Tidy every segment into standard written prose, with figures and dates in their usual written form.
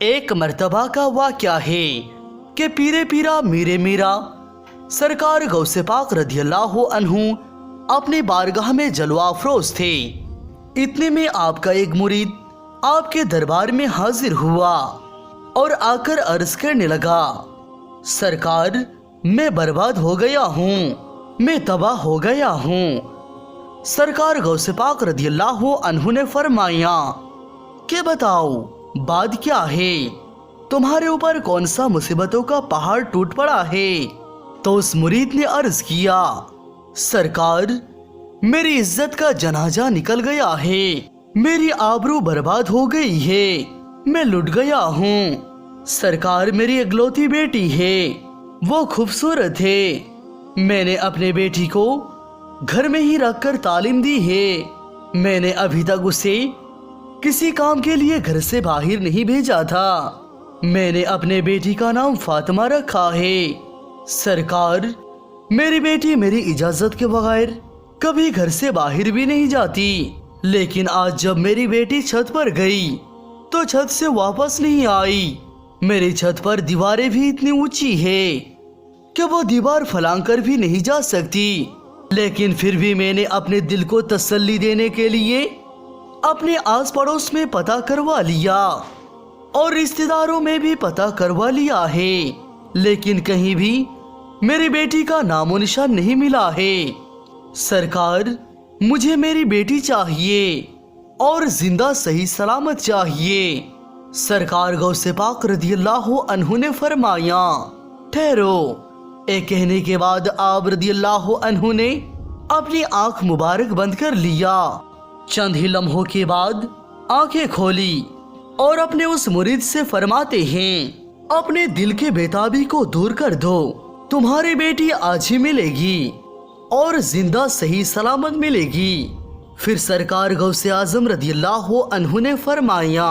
एक मर्तबा का वाक़या है कि पीरे पीरा मीरे मीरा सरकार गौसे पाक रदियल्लाहु अन्हु अपनी बारगाह में जलवा अफरोज थे। इतने में आपका एक मुरीद आपके दरबार में हाजिर हुआ और आकर अर्ज करने लगा, सरकार मैं बर्बाद हो गया हूँ, मैं तबाह हो गया हूँ। सरकार गौसे पाक रदियल्लाहु अन्हु ने फरमाया कि बताओ बात क्या है, तुम्हारे ऊपर कौन सा मुसीबतों का पहाड़ टूट पड़ा है। तो उस मुरीद ने अर्ज किया, सरकार मेरी इज्जत का जनाजा निकल गया है, मेरी आबरू बर्बाद हो गई है, मैं लुट गया हूँ। सरकार मेरी इकलौती बेटी है, वो खूबसूरत है, मैंने अपने बेटी को घर में ही रखकर तालीम दी है, मैंने अभी तक उसे किसी काम के लिए घर से बाहर नहीं भेजा था, मैंने अपने बेटी का नाम फातिमा रखा है। सरकार मेरी बेटी मेरी इजाजत के बगैर कभी घर से बाहर भी नहीं जाती, लेकिन आज जब मेरी बेटी छत पर गई तो छत से वापस नहीं आई। मेरी छत पर दीवारें भी इतनी ऊंची है कि वो दीवार फलांग कर भी नहीं जा सकती, लेकिन फिर भी मैंने अपने दिल को तसल्ली देने के लिए अपने आस पड़ोस में पता करवा लिया और रिश्तेदारों में भी पता करवा लिया है, लेकिन कहीं भी मेरी बेटी का नामो निशान नहीं मिला है। सरकार मुझे मेरी बेटी चाहिए और जिंदा सही सलामत चाहिए। सरकार गौसे पाक रदियल्लाहु अन्हु ने फरमाया, ठहरो। एक कहने के बाद आप रदियल्लाहु अन्हु ने अपनी आंख मुबारक बंद कर लिया। चंद ही लम्हों के बाद आंखें खोली और अपने उस मुरीद से फरमाते हैं, अपने दिल के बेताबी को दूर कर दो, तुम्हारी बेटी आज ही मिलेगी और जिंदा सही सलामत मिलेगी। फिर सरकार गौसे आजम रदियल्लाहु अन्हु ने फरमाया,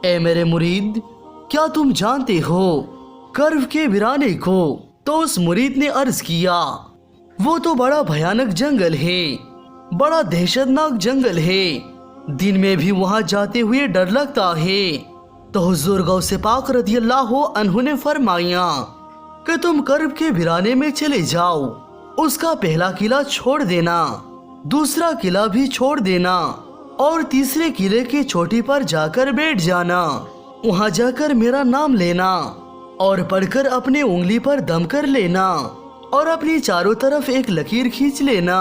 ए मेरे मुरीद क्या तुम जानते हो कर्व के वीराने को। तो उस मुरीद ने अर्ज किया, वो तो बड़ा भयानक जंगल है, बड़ा दहशतनाक जंगल है, दिन में भी वहां जाते हुए डर लगता है। तो हुजूर गौसे पाक रदियल्लाहु अन्हु ने फरमाया कि तुम कर्ब के वीराने में चले जाओ, उसका पहला किला छोड़ देना, दूसरा किला भी छोड़ देना और तीसरे किले की चोटी पर जाकर बैठ जाना। वहां जाकर मेरा नाम लेना और पढ़कर अपने उंगली पर दम कर लेना और अपनी चारों तरफ एक लकीर खींच लेना।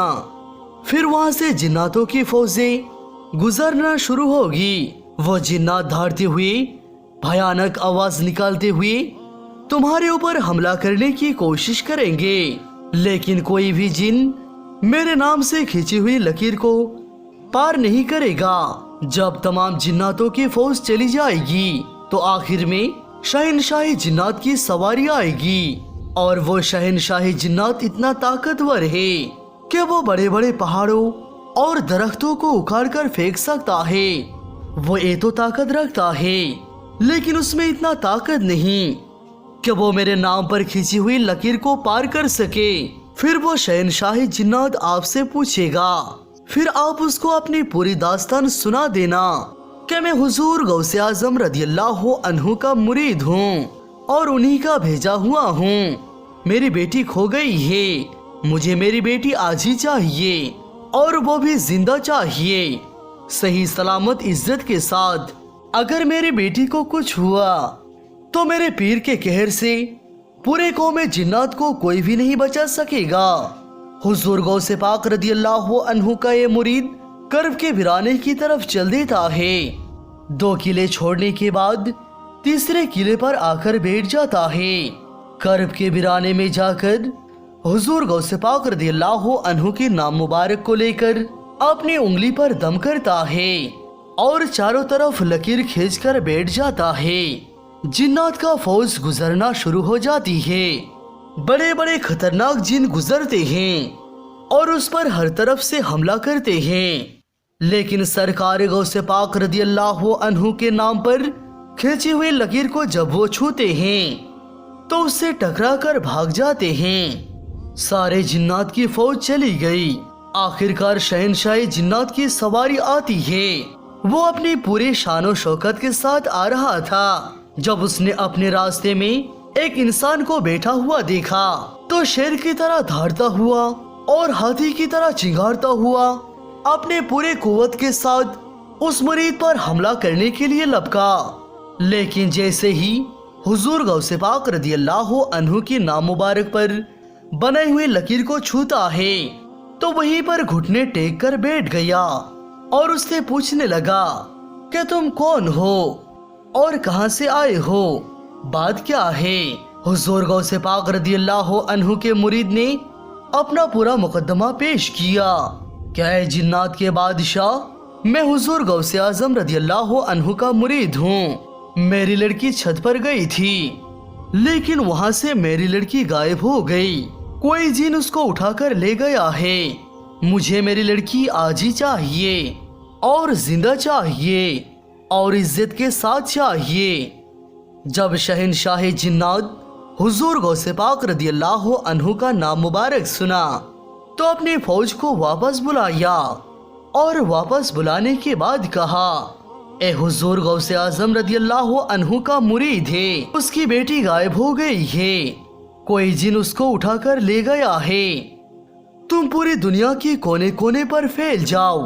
फिर वहां से जिन्नातों की फौजें गुजरना शुरू होगी। वो जिन्नात धाड़ते हुए भयानक आवाज निकालते हुए तुम्हारे ऊपर हमला करने की कोशिश करेंगे, लेकिन कोई भी जिन मेरे नाम से खींची हुई लकीर को पार नहीं करेगा। जब तमाम जिन्नातों की फौज चली जाएगी तो आखिर में शहनशाही जिन्नात की सवारी आएगी और वो शहनशाही जिन्नात इतना ताकतवर है कि वो बड़े बड़े पहाड़ों और दरख्तों को उखाड़ कर फेंक सकता है। वो ये तो ताकत रखता है, लेकिन उसमें इतना ताकत नहीं कि वो मेरे नाम पर खींची हुई लकीर को पार कर सके। फिर वो शहनशाही जिन्नात आपसे पूछेगा, फिर आप उसको अपनी पूरी दास्तान सुना देना कि मैं हुजूर गौसे आजम रदियल्लाहु अन्हु का मुरीद हूँ और उन्हीं का भेजा हुआ हूँ। मेरी बेटी खो गई है, मुझे मेरी बेटी आज ही चाहिए और वो भी जिंदा चाहिए, सही सलामत इज्जत के साथ। अगर मेरी बेटी को कुछ हुआ तो मेरे पीर के कहर से पूरे कौम जिन्नात को कोई भी नहीं बचा सकेगा। हुजूर गौसे पाक रदियल्लाहु अन्हु का ये मुरीद कर्ब के वीराने की तरफ चल देता है। 2 किले छोड़ने के बाद तीसरे किले पर आकर बैठ जाता है। कर्ब के वीराने में जाकर हुजूर गौसे पाक रदियल्लाहु अन्हु के नाम मुबारक को लेकर अपनी उंगली पर दम करता है और चारों तरफ लकीर खींचकर बैठ जाता है। जिन्नात का फौज गुजरना शुरू हो जाती है। बड़े बड़े खतरनाक जिन गुजरते हैं और उस पर हर तरफ से हमला करते हैं, लेकिन सरकार गौसे पाक रदियल्लाहु अन्हु के नाम पर खींची हुई लकीर को जब वो छूते हैं तो उससे टकरा कर भाग जाते हैं। सारे जिन्नात की फौज चली गई। आखिरकार शहनशाही जिन्नात की सवारी आती है। वो अपनी पूरे शानो शौकत के साथ आ रहा था। जब उसने अपने रास्ते में एक इंसान को बैठा हुआ देखा तो शेर की तरह धाड़ता हुआ और हाथी की तरह चिंगारता हुआ अपने पूरे कुव्वत के साथ उस मुरीद पर हमला करने के लिए लपका। लेकिन जैसे ही हुजूर गौसे पाक रदियल्लाहु अन्हु की नाम मुबारक पर बनाई हुई लकीर को छूता है तो वहीं पर घुटने टेक कर बैठ गया और उससे पूछने लगा कि तुम कौन हो और कहां से आए हो, बात क्या है। हुजूर गौसे पाक रदियल्लाहु अन्हु के मुरीद ने अपना पूरा मुकद्दमा पेश किया। क्या है जिन्नात के बादशाह, मैं हुजूर गौसे आजम रदियल्लाहु अन्हु का मुरीद हूँ। मेरी लड़की छत पर गई थी लेकिन वहाँ से मेरी लड़की गायब हो गई। कोई जिन उसको उठाकर ले गया है। मुझे मेरी लड़की आज ही चाहिए और जिंदा चाहिए और इज्जत के साथ चाहिए। जब शहनशाह जिन्नात हुजूर गौसे पाक रदियल्लाहु अन्हु का नाम मुबारक सुना तो अपनी फौज को वापस बुलाया और वापस बुलाने के बाद कहा, ए हुजूर गौसे आजम रदियल्लाहु अन्हु का मुरीद है, उसकी बेटी गायब हो गई है, कोई जिन उसको उठाकर ले गया है। तुम पूरी दुनिया के कोने कोने पर फैल जाओ,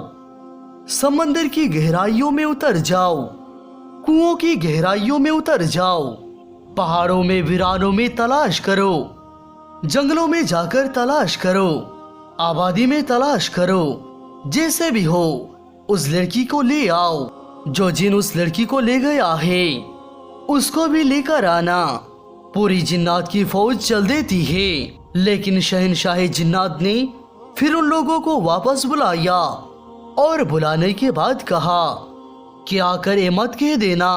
समंदर की गहराइयों में उतर जाओ, कुओं की गहराइयों में उतर जाओ, पहाड़ों में वीरानों में तलाश करो, जंगलों में जाकर तलाश करो, आबादी में तलाश करो, जैसे भी हो उस लड़की को ले आओ। जो जिन उस लड़की को ले गया है उसको भी लेकर आना। पूरी जिन्नात की फौज चल देती है लेकिन शहनशाह जिन्नात ने फिर उन लोगों को वापस बुलाया और बुलाने के बाद कहा कि आकर ये मत कह देना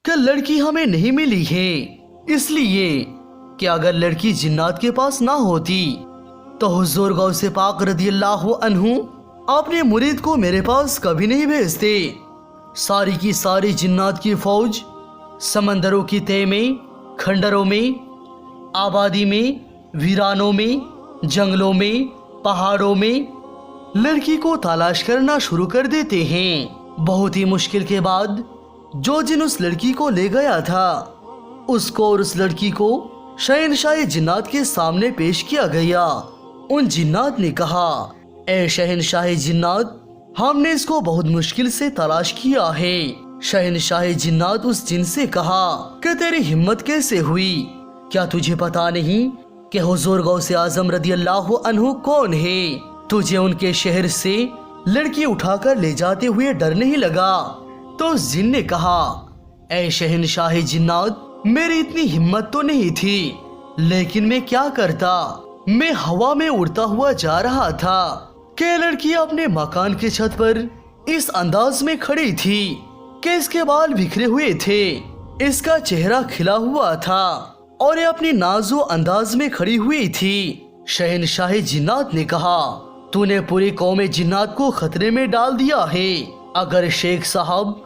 कि लड़की हमें नहीं मिली है, इसलिए कि अगर लड़की जिन्नात के पास ना होती तो हुजूर गौसे पाक रदियल्लाहु अन्हु अपने मुरीद को मेरे पास कभी नहीं भेजते। सारी की सारी जिन्नात की फौज समंदरों की तह में, खंडरों में, आबादी में, वीरानों में, जंगलों में, पहाड़ों में लड़की को तलाश करना शुरू कर देते हैं। बहुत ही मुश्किल के बाद जो जिन उस लड़की को ले गया था उसको और उस लड़की को शहनशाह जिन्नात के सामने पेश किया गया। उन जिन्नात ने कहा, ए शहनशाह जिन्नात, हमने इसको बहुत मुश्किल से तलाश किया है। शहनशाह जिन्नात उस जिन से कहा कि तेरी हिम्मत कैसे हुई, क्या तुझे पता नहीं कि हुजूर गौसे आजम रदियल्लाहु अन्हु कौन है? तुझे उनके शहर से लड़की उठाकर ले जाते हुए डर नहीं लगा? तो उस जिन ने कहा, ए शहनशाह जिन्नात, मेरी इतनी हिम्मत तो नहीं थी, लेकिन मैं क्या करता, मैं हवा में उड़ता हुआ जा रहा था कि लड़की अपने मकान के छत पर इस अंदाज में खड़ी थी कि इसके बाल बिखरे हुए थे, इसका चेहरा खिला हुआ था और ये अपनी नाजो अंदाज में खड़ी हुई थी। शहनशाह जिन्नात ने कहा, तूने पूरी कौम जिन्नात को खतरे में डाल दिया है। अगर शेख साहब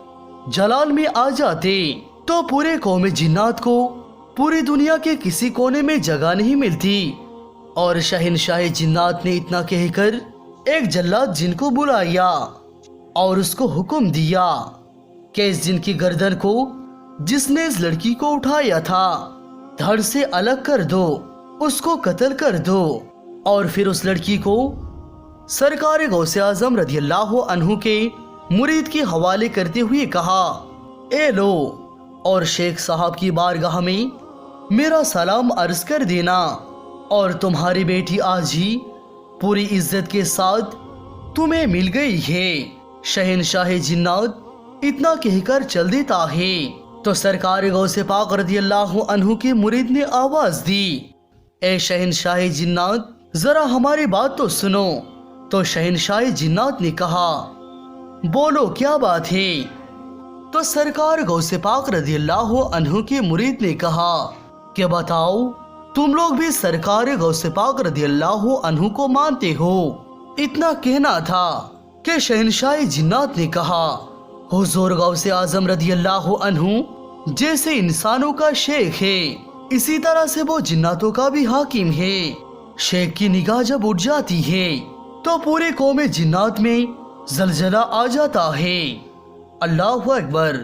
जलाल में आ जाते तो पूरे कौम जिन्नात को पूरी दुनिया के किसी कोने में जगह नहीं मिलती। और शहनशाह जिन्नात ने इतना कहकर एक जल्लाद जिन को बुलाया और उसको हुक्म दिया कि इस जिन की गर्दन को जिसने इस लड़की को उठाया था धड़ से अलग कर दो, उसको कत्ल कर दो। और फिर उस लड़की को सरकार गौसे आजम रदियल्लाहु अन्हु के मुरीद के हवाले करते हुए कहा, ए लो और शेख साहब की बारगाह में मेरा सलाम अर्ज कर देना और तुम्हारी बेटी आज ही पूरी इज्जत के साथ तुम्हें मिल गई है। शहनशाह जिन्नात इतना कहकर चल देता है तो सरकार गौसे पाक रदियल्लाहु अन्हु के मुरीद ने आवाज दी, ए शहनशाह जिन्नात, जरा हमारी बात तो सुनो। तो शहनशाह जिन्नात ने कहा, बोलो क्या बात है। तो सरकार गौसे पाक रदियल्लाहु अन्हु के मुरीद ने कहा कि बताओ, तुम लोग भी सरकार गौसे पाक रदियल्लाहु अन्हु को मानते हो? इतना कहना था कि शहनशाह जिन्नात ने कहा, हुजूर गौसे आजम रदियल्लाहु अन्हु जैसे इंसानों का शेख है, इसी तरह से वो जिन्नातों का भी हाकिम है। शेख की निगाह जब उठ जाती है तो पूरे कौम जिन्नात में जलजला आ जाता है। अल्लाहु अकबर।